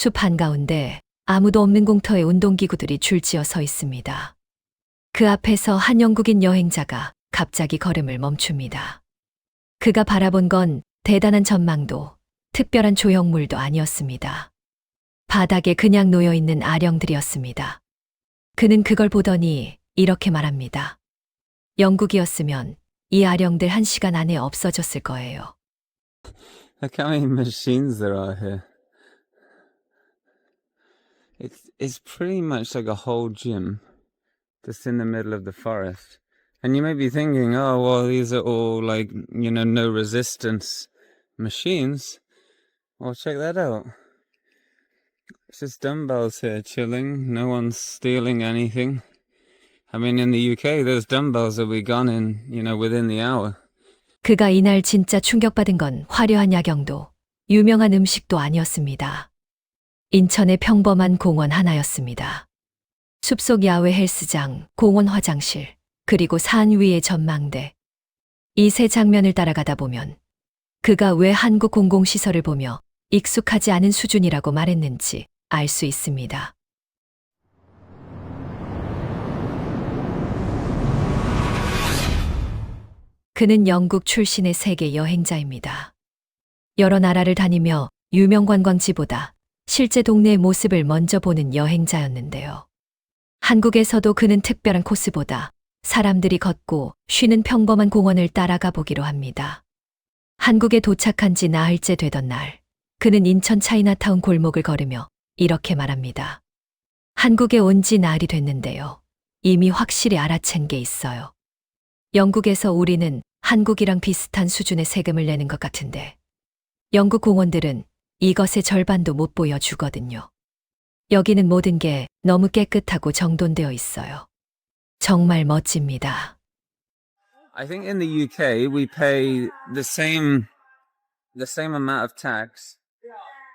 숲 한가운데 아무도 없는 공터에 운동기구들이 줄지어 서 있습니다. 그 앞에서 한 영국인 여행자가 갑자기 걸음을 멈춥니다. 그가 바라본 건 대단한 전망도 특별한 조형물도 아니었습니다. 바닥에 그냥 놓여 있는 아령들이었습니다. 그는 그걸 보더니 이렇게 말합니다. 영국이었으면 이 아령들 1시간 안에 없어졌을 거예요. Look how many machines there are here. It's pretty much like a whole gym just in the middle of the forest. And you may be thinking, oh, well, these are all like, no resistance machines. Well, check that out. It's just dumbbells here chilling. No one's stealing anything. I mean, in the UK, those dumbbells will be gone within the hour. 그가 이날 진짜 충격받은 건 화려한 야경도 유명한 음식도 아니었습니다. 인천의 평범한 공원 하나였습니다. 숲속 야외 헬스장, 공원 화장실, 그리고 산 위의 전망대. 이 세 장면을 따라가다 보면 그가 왜 한국 공공시설을 보며 익숙하지 않은 수준이라고 말했는지 알 수 있습니다. 그는 영국 출신의 세계 여행자입니다. 여러 나라를 다니며 유명 관광지보다 실제 동네의 모습을 먼저 보는 여행자였는데요. 한국에서도 그는 특별한 코스보다 사람들이 걷고 쉬는 평범한 공원을 따라가 보기로 합니다. 한국에 도착한 지 나흘째 되던 날, 그는 인천 차이나타운 골목을 걸으며 이렇게 말합니다. 한국에 온 지 나흘이 됐는데요. 이미 확실히 알아챈 게 있어요. 영국에서 우리는 한국이랑 비슷한 수준의 세금을 내는 것 같은데, 영국 공원들은 이것의 절반도 못 보여주거든요. 여기는 모든 게 너무 깨끗하고 정돈되어 있어요. 정말 멋집니다. I think in the UK we pay the same amount of tax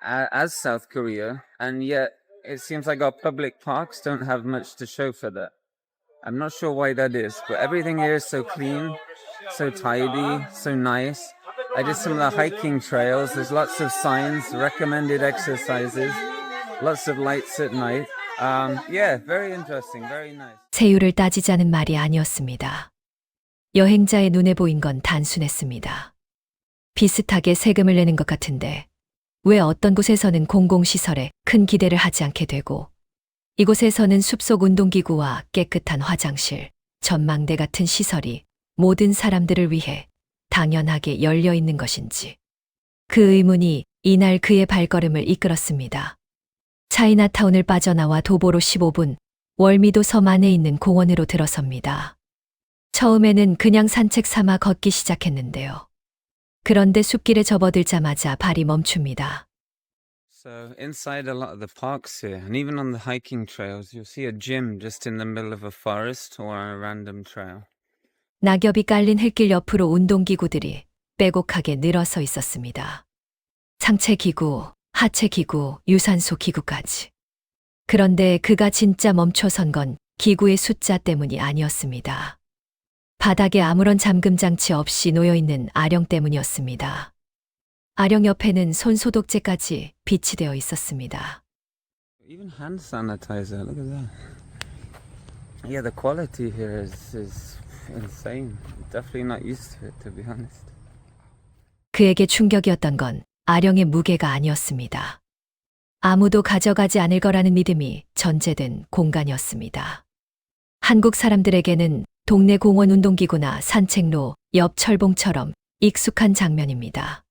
as South Korea, and yet it seems like our public parks don't have much to show for that. I'm not sure why that is, but everything here is so clean, so tidy, so nice. I did some of the hiking trails. There's lots of signs, recommended exercises, lots of lights at night. Yeah, very interesting, very nice. 세율을 따지자는 말이 아니었습니다. 여행자의 눈에 보인 건 단순했습니다. 비슷하게 세금을 내는 것 같은데 왜 어떤 곳에서는 공공시설에 큰 기대를 하지 않게 되고 이곳에서는 숲속 운동기구와 깨끗한 화장실, 전망대 같은 시설이 모든 사람들을 위해 당연하게 열려 있는 것인지. 그 의문이 이날 그의 발걸음을 이끌었습니다. 차이나타운을 빠져나와 도보로 15분, 월미도 섬 안에 있는 공원으로 들어섭니다. 처음에는 그냥 산책 삼아 걷기 시작했는데요. 그런데 숲길에 접어들자마자 발이 멈춥니다. So inside a lot of the parks here, and even on the hiking trails, you'll see a gym just in the middle of a forest or on a random trail. 낙엽이 깔린 흙길 옆으로 운동기구들이 빼곡하게 늘어서 있었습니다. 상체기구, 하체기구, 유산소 기구까지. 그런데 그가 진짜 멈춰선 건 기구의 숫자 때문이 아니었습니다. 바닥에 아무런 잠금 장치 없이 놓여있는 아령 때문이었습니다. 아령 옆에는 손소독제까지 비치되어 있었습니다. Even hand sanitizer, look at that. Yeah, the quality here is insane. Definitely not used to it, to be honest. 그에게 충격이었던 건 아령의 무게가 아니었습니다. 아무도 가져가지 않을 거라는 믿음이 전제된 공간이었습니다. 한국 사람들에게는 동네 공원 운동기구나 산책로, 옆 철봉처럼 익숙한 장면입니다.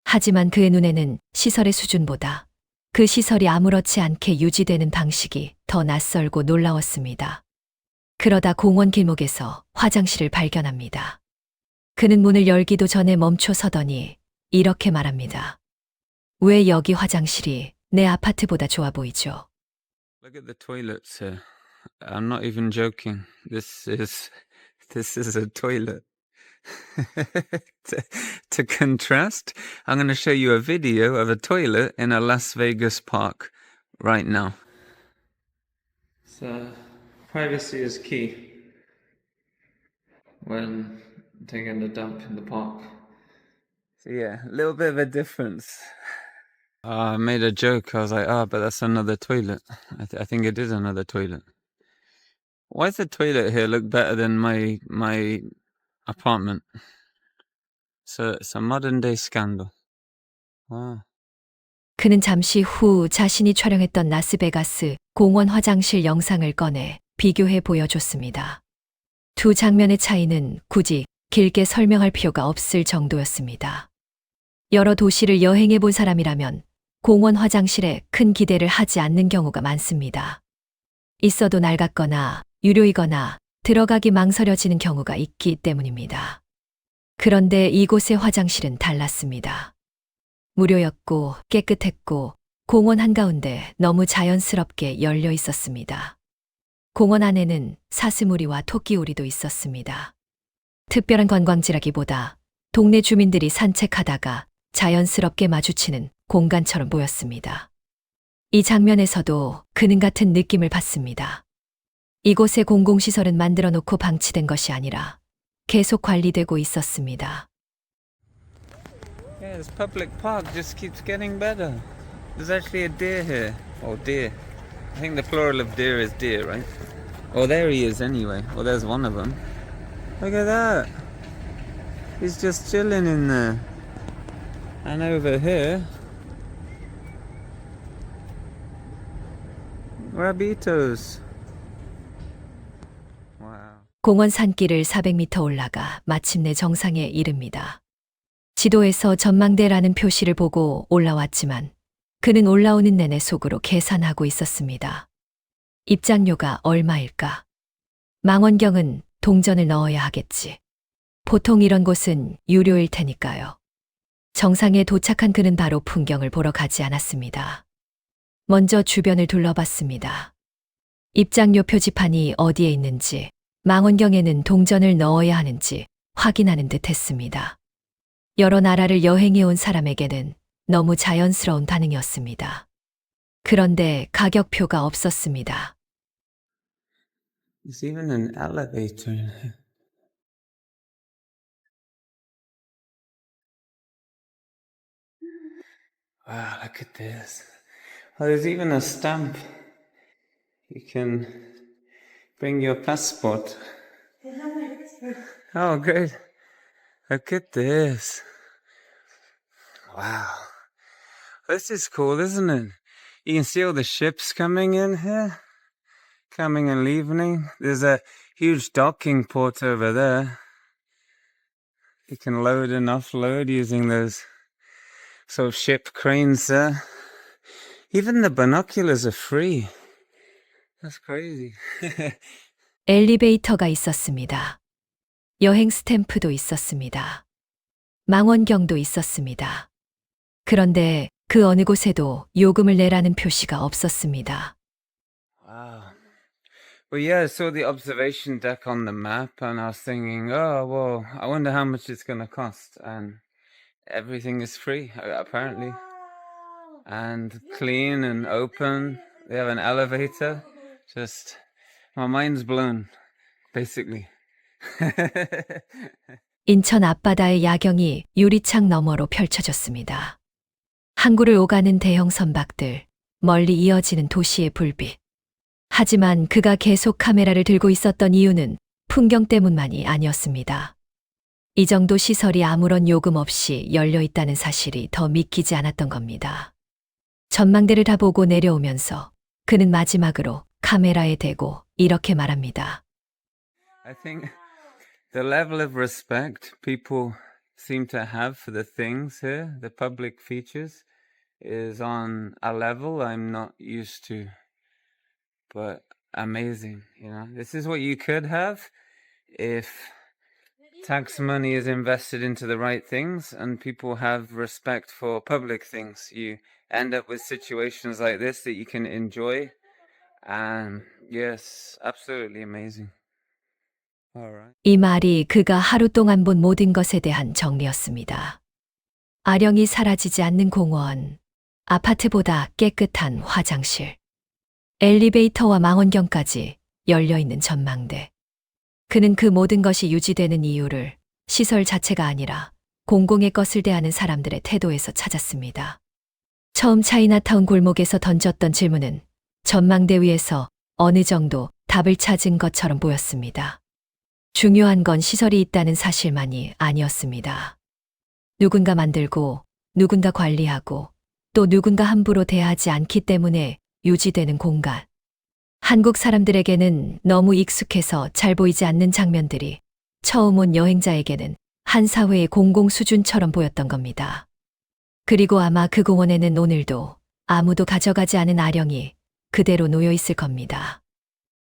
하지만 그의 눈에는 시설의 수준보다 그 시설이 아무렇지 않게 유지되는 방식이 더 낯설고 놀라웠습니다. 그러다 공원 길목에서 화장실을 발견합니다. 그는 문을 열기도 전에 멈춰 서더니 이렇게 말합니다. 왜 여기 화장실이 내 아파트보다 좋아 보이죠? Look at the toilets here. I'm not even joking. This is a toilet. to contrast, I'm going to show you a video of a toilet in a Las Vegas park right now. So, privacy is key when taking a dump in the park. So yeah, a little bit of a difference. I made a joke. I was like, but that's another toilet. I think it is another toilet. Why does the toilet here look better than my apartment? So it's a modern day scandal. Wow. 그는 잠시 후 자신이 촬영했던 라스베가스 공원 화장실 영상을 꺼내 비교해 보여줬습니다. 두 장면의 차이는 굳이 길게 설명할 필요가 없을 정도였습니다. 여러 도시를 여행해 본 사람이라면 공원 화장실에 큰 기대를 하지 않는 경우가 많습니다. 있어도 낡았거나 유료이거나 들어가기 망설여지는 경우가 있기 때문입니다. 그런데 이곳의 화장실은 달랐습니다. 무료였고 깨끗했고 공원 한가운데 너무 자연스럽게 열려 있었습니다. 공원 안에는 사슴우리와 토끼우리도 있었습니다. 특별한 관광지라기보다 동네 주민들이 산책하다가 자연스럽게 마주치는 공간처럼 보였습니다. 이 장면에서도 그는 같은 느낌을 받습니다. 이곳의 공공시설은 만들어 놓고 방치된 것이 아니라 계속 관리되고 있었습니다. Yeah, this public park just keeps getting better. There's actually a deer here. Oh, deer. I think the plural of deer is deer, right? Oh, there he is anyway. Oh, there's one of them. Look at that. He's just chilling in there. And over here, rabitos. Wow. 공원 산길을 400m 올라가 마침내 정상에 이릅니다. 지도에서 전망대라는 표시를 보고 올라왔지만 그는 올라오는 내내 속으로 계산하고 있었습니다. 입장료가 얼마일까? 망원경은 동전을 넣어야 하겠지. 보통 이런 곳은 유료일 테니까요. 정상에 도착한 그는 바로 풍경을 보러 가지 않았습니다. 먼저 주변을 둘러봤습니다. 입장료 표지판이 어디에 있는지, 망원경에는 동전을 넣어야 하는지 확인하는 듯 했습니다. 여러 나라를 여행해온 사람에게는 너무 자연스러운 반응이었습니다. 그런데 가격표가 없었습니다. There's even an elevator in here. Wow, look at this. Oh, there's even a stamp. You can bring your passport. Oh, great. Look at this. Wow. This is cool, isn't it? You can see all the ships coming in here, coming and leaving. There's a huge docking port over there. You can load and offload using those sort of ship cranes there. Even the binoculars are free. That's crazy. 엘리베이터가 있었습니다. 여행 스탬프도 있었습니다. 망원경도 있었습니다. 그런데 그 어느 곳에도 요금을 내라는 표시가 없었습니다. Wow. Well, yeah, I saw the observation deck on the map and I was thinking, oh, well, I wonder how much it's going to cost. And everything is free, apparently. And clean and open. They have an elevator. Just, my mind's blown, basically. 인천 앞바다의 야경이 유리창 너머로 펼쳐졌습니다. 항구를 오가는 대형 선박들, 멀리 이어지는 도시의 불빛. 하지만 그가 계속 카메라를 들고 있었던 이유는 풍경 때문만이 아니었습니다. 이 정도 시설이 아무런 요금 없이 열려 있다는 사실이 더 믿기지 않았던 겁니다. 전망대를 다 보고 내려오면서 그는 마지막으로 카메라에 대고 이렇게 말합니다. I think the level of respect people seem to have for the things here, the public features, is on a level I'm not used to. But amazing, you know. This is what you could have if tax money is invested into the right things and people have respect for public things. You end up with situations like this that you can enjoy. And yes, absolutely amazing. All right. 이 말이 그가 하루 동안 본 모든 것에 대한 정리였습니다. 아령이 사라지지 않는 공원, 아파트보다 깨끗한 화장실, 엘리베이터와 망원경까지 열려있는 전망대. 그는 그 모든 것이 유지되는 이유를 시설 자체가 아니라 공공의 것을 대하는 사람들의 태도에서 찾았습니다. 처음 차이나타운 골목에서 던졌던 질문은 전망대 위에서 어느 정도 답을 찾은 것처럼 보였습니다. 중요한 건 시설이 있다는 사실만이 아니었습니다. 누군가 만들고, 누군가 관리하고, 또 누군가 함부로 대하지 않기 때문에 유지되는 공간. 한국 사람들에게는 너무 익숙해서 잘 보이지 않는 장면들이 처음 온 여행자에게는 한 사회의 공공 수준처럼 보였던 겁니다. 그리고 아마 그 공원에는 오늘도 아무도 가져가지 않은 아령이 그대로 놓여 있을 겁니다.